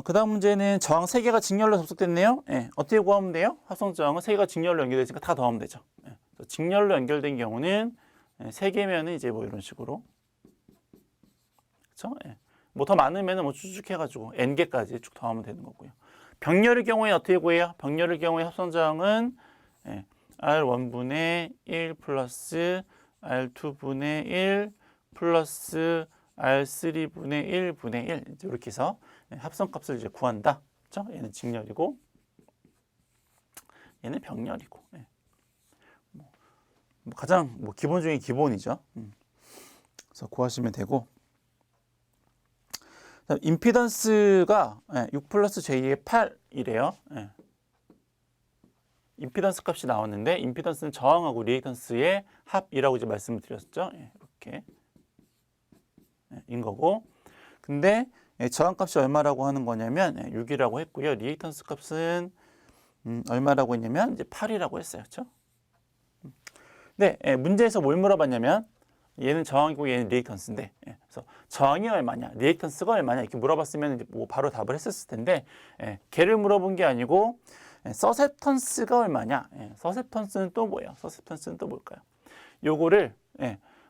그 다음 문제는 저항 3개가 직렬로 접속됐네요. 예, 어떻게 구하면 돼요? 합성 저항은 3개가 직렬로 연결되니까 다 더하면 되죠. 예, 직렬로 연결된 경우는 3개면은 이제 뭐 이런 식으로. 그렇죠? 예. 뭐 더 많으면은 뭐 추측해가지고 n개까지 쭉 더하면 되는 거고요. 병렬의 경우에 어떻게 구해요? 병렬의 경우에 합성 저항은 R1분의 1 플러스 R2분의 1 플러스 R3분의 1분의 1 이렇게 해서 합성값을 이제 구한다. 그렇죠? 얘는 직렬이고 얘는 병렬이고. 뭐 가장 뭐 기본 중에 기본이죠. 그래서 구하시면 되고. 임피던스가 6 플러스 J의 8이래요. 임피던스 값이 나왔는데 임피던스는 저항하고 리액턴스의 합이라고 이제 말씀을 드렸죠. 이렇게 인 거고. 근데 저항 값이 얼마라고 하는 거냐면 6이라고 했고요. 리액턴스 값은 얼마라고 했냐면 이제 8이라고 했어요. 그렇죠? 네, 문제에서 뭘 물어봤냐면 얘는 저항이고 얘는 리액턴스인데 그래서 저항이 얼마냐, 리액턴스가 얼마냐 이렇게 물어봤으면 이제 뭐 바로 답을 했었을 텐데 걔를 물어본 게 아니고 서셉턴스가 얼마냐. 서셉턴스는 또 뭐예요? 서셉턴스는 또 뭘까요? 요거를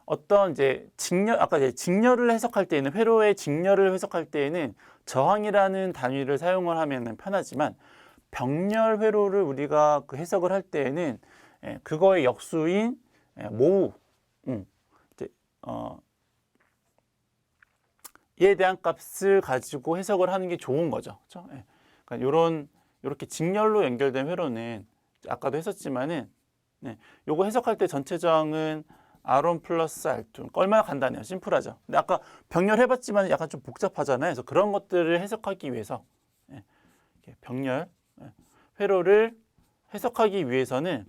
어떤 이제 직렬, 아까 이제 직렬을 해석할 때에는 회로의 직렬을 해석할 때에는 저항이라는 단위를 사용을 하면 편하지만 병렬 회로를 우리가 그 해석을 할 때에는 그거의 역수인 모우 이에 대한 값을 가지고 해석을 하는 게 좋은 거죠. 그렇죠? 그러니까 이렇게 직렬로 연결된 회로는 아까도 했었지만은 요거 해석할 때 전체 저항은 R1 플러스 R2 얼마나 간단해요. 심플하죠. 근데 아까 병렬 해봤지만 약간 좀 복잡하잖아요. 그래서 그런 것들을 해석하기 위해서 병렬 회로를 해석하기 위해서는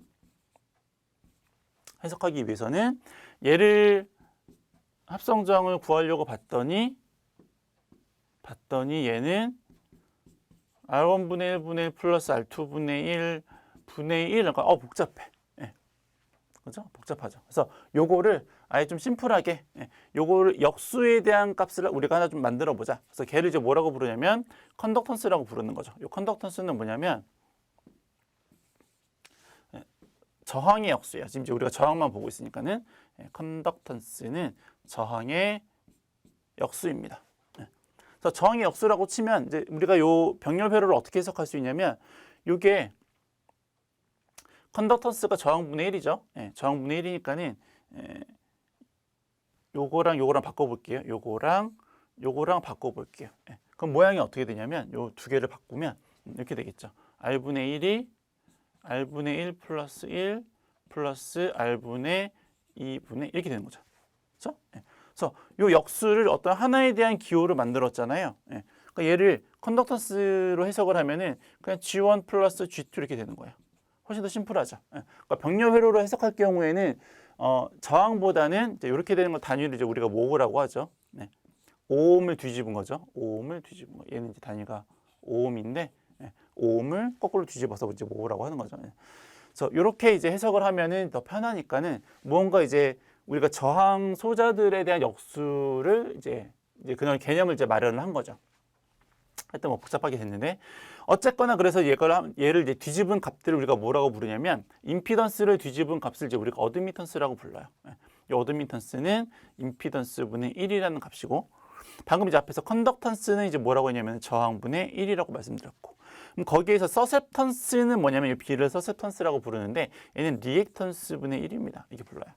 얘를 합성저항을 구하려고 봤더니 얘는 R1분의 1분의 1 플러스 R2분의 1분의 1 그러니까 복잡해. 그죠? 복잡하죠. 그래서 요거를 아예 좀 심플하게 요거를 역수에 대한 값을 우리가 하나 좀 만들어 보자. 그래서 걔를 이제 뭐라고 부르냐면 컨덕턴스라고 부르는 거죠. 요 컨덕턴스는 뭐냐면 저항의 역수예요. 지금 이제 우리가 저항만 보고 있으니까는 컨덕턴스는 저항의 역수입니다. 그래서 저항의 역수라고 치면 이제 우리가 요 병렬 회로를 어떻게 해석할 수 있냐면 요게 컨덕턴스가 저항분의 1이죠. 저항분의 1이니까는 요거랑 바꿔볼게요. 요거랑 바꿔볼게요. 그럼 모양이 어떻게 되냐면 요 두 개를 바꾸면 이렇게 되겠죠. R분의 1이 R분의 1 플러스 1 플러스 R분의 2분의 이렇게 되는 거죠. 그렇죠? 그래서 요 역수를 어떤 하나에 대한 기호를 만들었잖아요. 그러니까 얘를 컨덕턴스로 해석을 하면은 그냥 G1 플러스 G2 이렇게 되는 거예요. 훨씬 더 심플하죠. 그러니까 병렬 회로로 해석할 경우에는 저항보다는 이제 이렇게 되는 걸 단위를 이제 우리가 모으라고 하죠. 오음을 뒤집은 거죠. 오음을 뒤집은 거. 얘는 이제 단위가 오음인데 오음을 거꾸로 뒤집어서 이제 모으라고 하는 거죠. 그래서 이렇게 이제 해석을 하면은 더 편하니까는 무언가 이제 우리가 저항 소자들에 대한 역수를 이제 그런 개념을 이제 마련을 한 거죠. 하여튼 뭐 복잡하게 됐는데 어쨌거나 그래서 얘를 이제 뒤집은 값들을 우리가 뭐라고 부르냐면 임피던스를 뒤집은 값을 이제 우리가 어드미턴스라고 불러요. 이 어드미턴스는 임피던스분의 1이라는 값이고 방금 이제 앞에서 컨덕턴스는 이제 뭐라고 했냐면 저항분의 1이라고 말씀드렸고 그럼 거기에서 서셉턴스는 뭐냐면 이 B를 서셉턴스라고 부르는데 얘는 리액턴스분의 1입니다. 이렇게 불러요.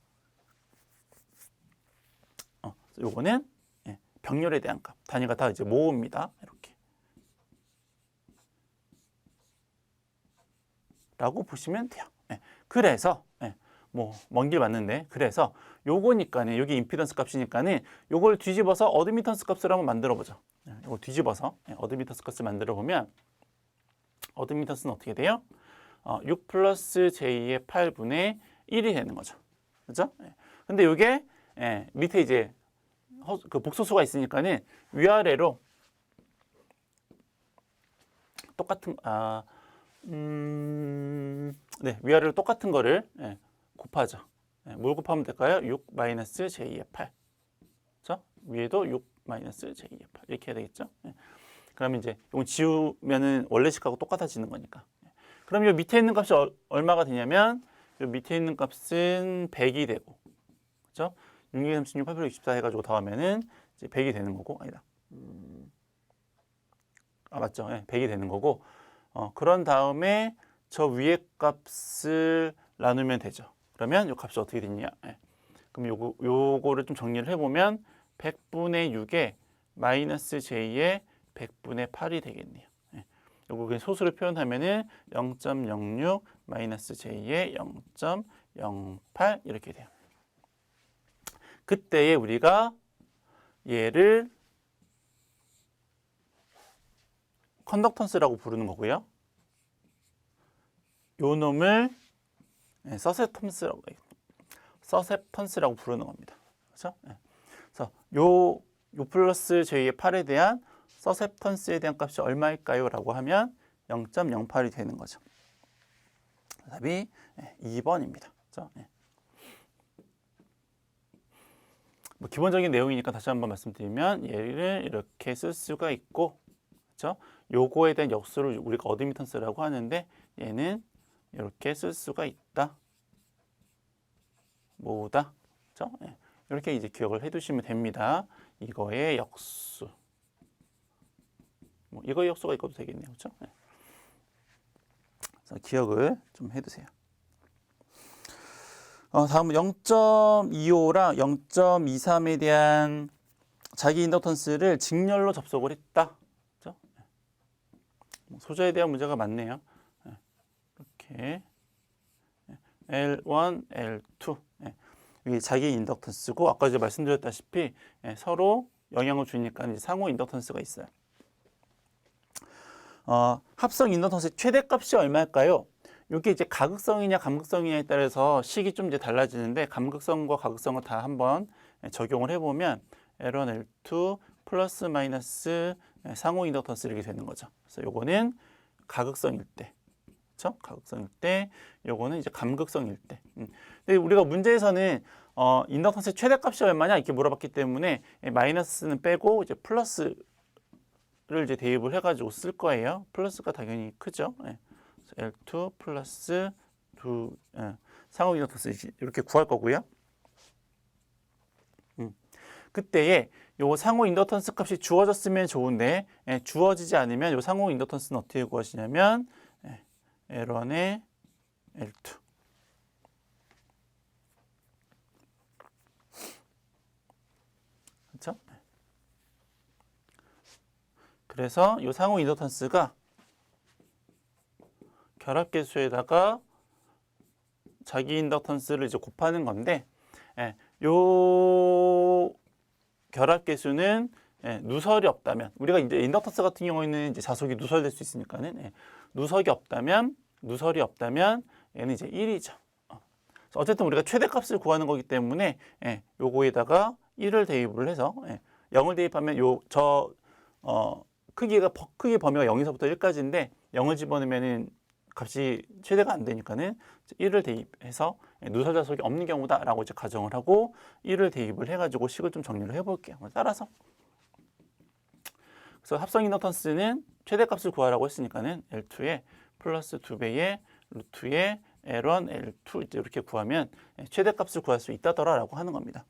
요거는 병렬에 대한 값 단위가 다 이제 모읍니다. 이렇게 라고 보시면 돼요. 그래서 뭐 먼 길 맞는데 그래서 요거니까는 여기 임피던스 값이니까는 요걸 뒤집어서 어드미턴스 값을 한번 만들어 보죠. 요걸 뒤집어서 어드미턴스 값을 만들어 보면 어드미턴스는 어떻게 돼요? 6 플러스 J의 8분의 1이 되는 거죠. 그죠? 근데 요게 밑에 이제 그 복소수가 있으니까는 위아래로 똑같은 위아래로 똑같은 거를 곱하죠. 뭘 곱하면 될까요? 6 마이너스 J의 8. 그렇죠? 위에도 6 마이너스 J의 8 이렇게 해야 되겠죠? 그러면 이제 이거 지우면은 원래 식하고 똑같아지는 거니까. 그럼 이 밑에 있는 값이 얼마가 되냐면 이 밑에 있는 값은 100이 되고, 그렇죠? 636, 864 해가지고 더하면은 이제 100이 되는 거고, 아니다. 맞죠? 네, 100이 되는 거고, 그런 다음에 저 위에 값을 나누면 되죠. 그러면 이 값이 어떻게 되냐? 네. 그럼 요거를 좀 정리를 해보면 100분의 6에 마이너스 j의 100분의 8이 되겠네요. 네. 요거 그냥 소수로 표현하면은 0.06 마이너스 j의 0.08 이렇게 돼요. 그때에 우리가 얘를 컨덕턴스라고 부르는 거고요. 요 놈을 서셉턴스라고 부르는 겁니다. 그렇죠? 그래서 요 플러스 j의 8에 대한 서셉턴스에 대한 값이 얼마일까요? 라고 하면 0.08이 되는 거죠. 답이 2번입니다. 그렇죠? 뭐 기본적인 내용이니까 다시 한번 말씀드리면 얘를 이렇게 쓸 수가 있고, 그렇죠? 요거에 대한 역수를 우리가 어드미턴스라고 하는데 얘는 이렇게 쓸 수가 있다. 뭐다? 그렇죠? 이렇게 이제 기억을 해두시면 됩니다. 이거의 역수. 뭐 이거의 역수가 있어도 되겠네요, 그렇죠? 그래서 기억을 좀 해두세요. 다음은 0.25랑 0.23에 대한 자기 인덕턴스를 직렬로 접속을 했다. 그렇죠? 소자에 대한 문제가 많네요. 이렇게 L1, L2 이게 자기 인덕턴스고, 아까 이제 말씀드렸다시피 서로 영향을 주니까 이제 상호 인덕턴스가 있어요. 합성 인덕턴스의 최대값이 얼마일까요? 이게 이제 가극성이냐 감극성이냐에 따라서 식이 좀 이제 달라지는데, 감극성과 가극성을 다 한번 적용을 해보면 L1, L2 플러스 마이너스 상호 인덕턴스 이렇게 되는 거죠. 그래서 요거는 가극성일 때, 그렇죠? 가극성일 때, 요거는 이제 감극성일 때. 근데 우리가 문제에서는 인덕턴스의 최대값이 얼마냐 이렇게 물어봤기 때문에 마이너스는 빼고 이제 플러스를 이제 대입을 해가지고 쓸 거예요. 플러스가 당연히 크죠. L2 플러스 2 상호 인덕턴스 이렇게 구할 거고요. 그때에 요 상호 인덕턴스 값이 주어졌으면 좋은데 주어지지 않으면 요 상호 인덕턴스는 어떻게 구하시냐면 L1의 L2 그렇죠? 그래서 요 상호 인덕턴스가 결합계수에다가 자기 인덕턴스를 이제 곱하는 건데, 요 결합계수는 누설이 없다면, 우리가 이제 인덕턴스 같은 경우에는 이제 자속이 누설될 수 있으니까는 누설이 없다면 얘는 이제 1이죠. 어쨌든 우리가 최대값을 구하는 거기 때문에 요거에다가 1을 대입을 해서 0을 대입하면 크기 범위가 0에서부터 1까지인데 0을 집어넣으면은 값이 최대가 안 되니까는 1을 대입해서 누설 자속이 없는 경우다라고 이제 가정을 하고 1을 대입을 해가지고 식을 좀 정리를 해볼게요. 따라서 그래서 합성 인덕턴스는 최대값을 구하라고 했으니까는 L2에 플러스 2배의 루트의 L1, L2 이제 이렇게 구하면 최대값을 구할 수 있다더라라고 하는 겁니다.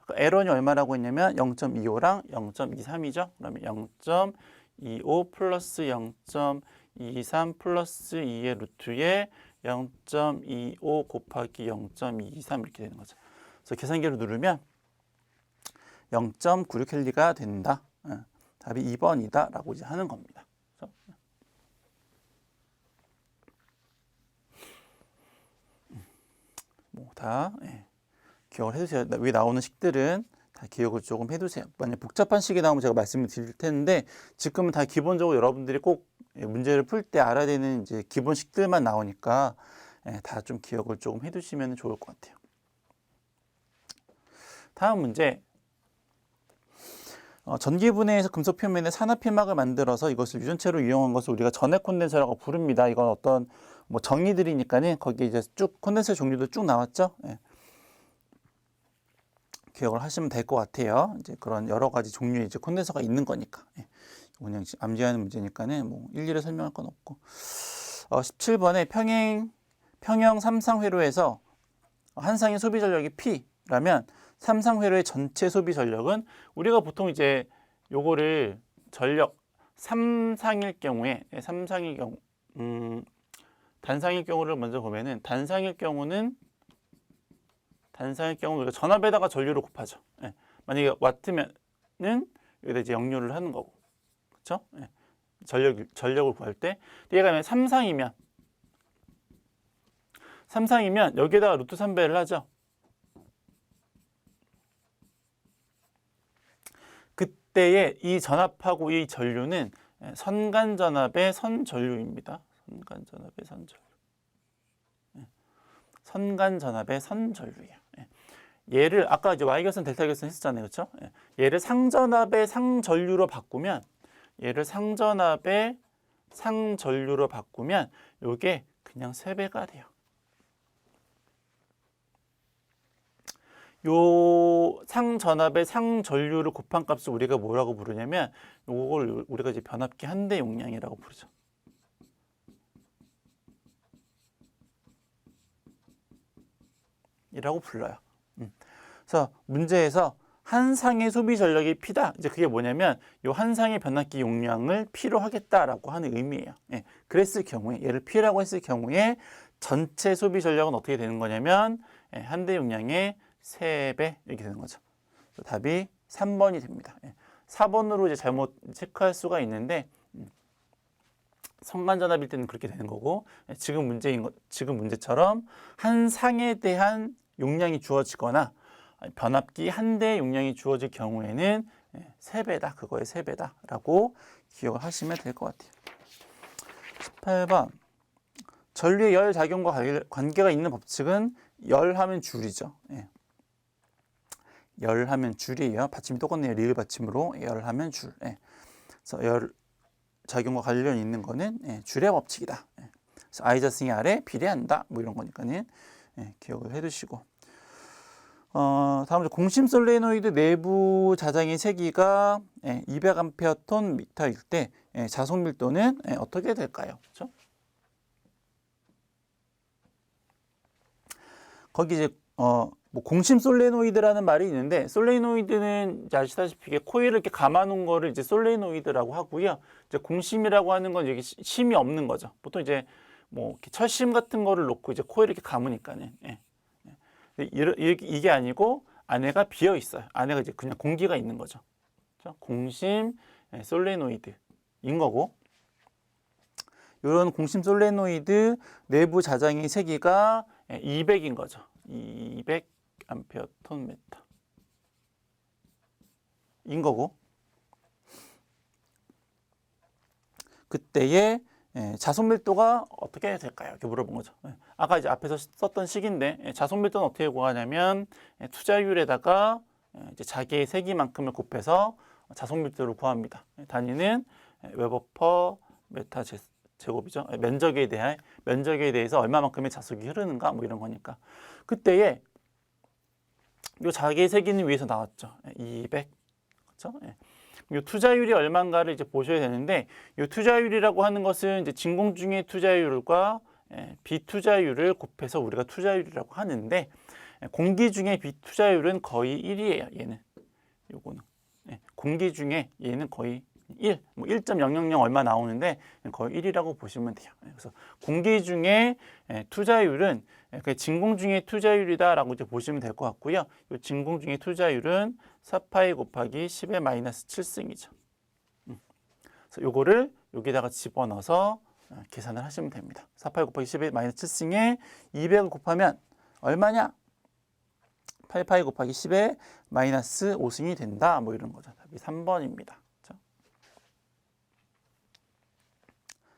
L1이 얼마라고 했냐면 0.25랑 0.23이죠. 그러면 0.25 플러스 0.23 플러스 2의 루트에 0.25 곱하기 0.23 이렇게 되는 거죠. 그래서 계산기를 누르면 0.96캘리가 된다. 답이 2번이다 라고 이제 하는 겁니다. 뭐 다 기억을 해두세요. 위에 나오는 식들은 다 기억을 조금 해두세요. 만약 복잡한 식이 나오면 제가 말씀을 드릴 텐데, 지금은 다 기본적으로 여러분들이 꼭 문제를 풀 때 알아야 되는 이제 기본 식들만 나오니까 다 좀 기억을 조금 해두시면 좋을 것 같아요. 다음 문제. 전기 분해에서 금속 표면에 산화 피막을 만들어서 이것을 유전체로 이용한 것을 우리가 전해 콘덴서라고 부릅니다. 이건 어떤 뭐 정의들이니까는 거기에 이제 쭉 콘덴서 종류도 쭉 나왔죠. 기억을 하시면 될 것 같아요. 이제 그런 여러 가지 종류의 이제 콘덴서가 있는 거니까. 그냥 암기하는 문제니까는 뭐 일일이 설명할 건 없고. 17번에 평형 삼상회로에서 한 상의 소비 전력이 P라면 삼상회로의 전체 소비 전력은 우리가 보통 이제 요거를 전력 삼상일 경우에 삼상일 경우 단상일 경우를 먼저 보면은 단상일 경우는 우리가 전압에다가 전류를 곱하죠. 예. 만약에 와트면은 여기다 이제 역류를 하는 거고, 그렇죠? 예. 전력을 구할 때 얘가 삼상이면 여기에다가 루트 3배를 하죠. 그때의 이 전압하고 이 전류는 선간전압의 선전류입니다. 선간전압의 선전류. 선간전압의 선전류예요. 얘를 아까 이제 Y결선, 델타결선 했었잖아요. 그렇죠? 얘를 상전압의 상전류로 바꾸면 요게 그냥 3배가 돼요. 요 상전압의 상전류를 곱한 값을 우리가 뭐라고 부르냐면 요걸 우리가 이제 변압기 한 대 용량이라고 부르죠. 이라고 불러요. 그래서 문제에서 한 상의 소비 전력이 P다. 이제 그게 뭐냐면 요 한 상의 변압기 용량을 P로 하겠다라고 하는 의미예요. 그랬을 경우에 얘를 P라고 했을 경우에 전체 소비 전력은 어떻게 되는 거냐면 한 대 용량의 3배 이렇게 되는 거죠. 답이 3번이 됩니다. 4번으로 이제 잘못 체크할 수가 있는데 선간전압일 때는 그렇게 되는 거고 지금 문제처럼 한 상에 대한 용량이 주어지거나 변압기 한 대의 용량이 주어질 경우에는 3배다. 그거의 3배다라고 기억을 하시면 될 것 같아요. 18번. 전류의 열 작용과 관계가 있는 법칙은 열하면 줄이죠. 열하면 줄이에요. 받침이 똑같네요. 리을 받침으로 열하면 줄. 그래서 열 작용과 관련이 있는 거는 줄의 법칙이다. 그래서 I자승이 R에 비례한다. 뭐 이런 거니까는 기억을 해두시고. 다음으로 공심 솔레노이드 내부 자장의 세기가 200A 톤/m일 때 자속 밀도는 어떻게 될까요? 그렇죠? 거기 이제 뭐 공심 솔레노이드라는 말이 있는데 솔레노이드는 이제 아시다시피 이게 코일을 이렇게 감아놓은 거를 이제 솔레노이드라고 하고요. 이제 공심이라고 하는 건 여기 심이 없는 거죠. 보통 이제 뭐 이렇게 철심 같은 거를 놓고 이제 코일을 이렇게 감으니까는 이게 아니고 안에가 비어 있어요. 안에가 이제 그냥 공기가 있는 거죠. 그렇죠? 공심 솔레노이드인 거고. 이런 공심 솔레노이드 내부 자장의 세기가 200인 거죠. 200 암페어 톤 메타 인 거고 그때의 자속 밀도가 어떻게 될까요? 이렇게 물어본 거죠. 아까 이제 앞에서 썼던 식인데 자속 밀도는 어떻게 구하냐면 투자율에다가 이제 자기의 세기만큼을 곱해서 자속 밀도를 구합니다. 단위는 웨버 퍼 메타 제곱이죠. 면적에 대해서 얼마만큼의 자속이 흐르는가 뭐 이런 거니까 그때에 요 자기의 세기는 위에서 나왔죠. 200. 그렇죠? 요 투자율이 얼마인가를 이제 보셔야 되는데 요 투자율이라고 하는 것은 이제 진공 중의 투자율과 비투자율을 곱해서 우리가 투자율이라고 하는데 공기 중의 비투자율은 거의 1이에요. 얘는 요거는 공기 중에 얘는 거의 1, 뭐 1.000 얼마 나오는데 거의 1이라고 보시면 돼요. 그래서 공기 중에 투자율은 진공 중의 투자율이다라고 이제 보시면 될 것 같고요. 이 진공 중의 투자율은 4파이 곱하기 10의 마이너스 7승이죠. 그래서 요거를 여기다가 집어넣어서 계산을 하시면 됩니다. 4파이 곱하기 10의 마이너스 7승에 200을 곱하면 얼마냐? 8파이 곱하기 10의 마이너스 5승이 된다. 뭐 이런 거죠. 답이 3번입니다.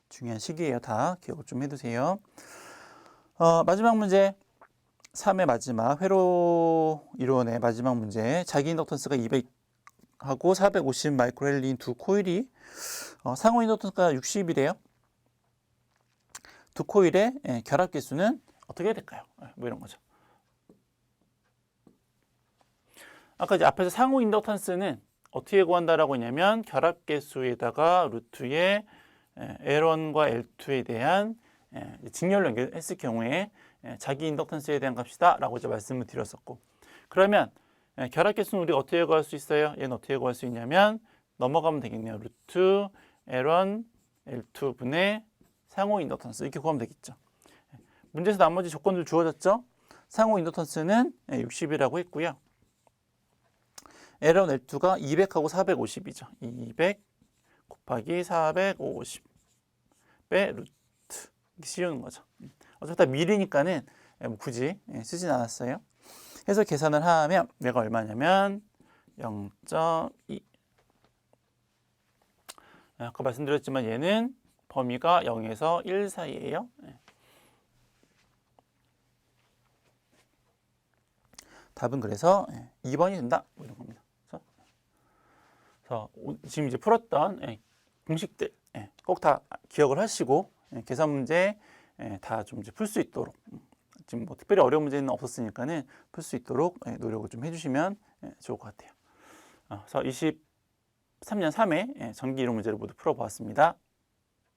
중요한 식이에요. 다 기억을 좀 해두세요. 마지막 문제 3의 마지막 회로 이론의 마지막 문제 자기 인덕턴스가 200하고 450 마이크로헬리인 두 코일이 상호 인덕턴스가 60이래요. 두 코일의 결합 개수는 어떻게 될까요? 뭐 이런 거죠. 아까 이제 앞에서 상호 인덕턴스는 어떻게 구한다라고 했냐면 결합계수에다가 루트의 L1과 L2에 대한 직렬 연결했을 경우에 자기 인덕턴스에 대한 값이다 라고 이제 말씀을 드렸었고, 그러면 결합계수는 우리가 어떻게 구할 수 있어요? 얘는 어떻게 구할 수 있냐면 넘어가면 되겠네요. 루트 L1, L2분의 상호 인덕턴스 이렇게 구하면 되겠죠. 문제에서 나머지 조건들 주어졌죠? 상호 인덕턴스는 60이라고 했고요. L1, L2가 200하고 450이죠. 200 곱하기 450 빼 루트 이렇게 씌우는 거죠. 어차피 다 미리니까는 굳이 쓰진 않았어요. 해서 계산을 하면 얘가 얼마냐면 0.2. 아까 말씀드렸지만 얘는 범위가 0에서 1 사이예요. 답은 그래서 2번이 된다. 뭐 이런 겁니다. 그래서 지금 이제 풀었던 공식들 꼭 다 기억을 하시고 계산 문제 다 좀 이제 풀 수 있도록, 지금 뭐 특별히 어려운 문제는 없었으니까는 풀 수 있도록 노력을 좀 해주시면 좋을 것 같아요. 그래서 23년 3회 전기 이론 문제를 모두 풀어보았습니다.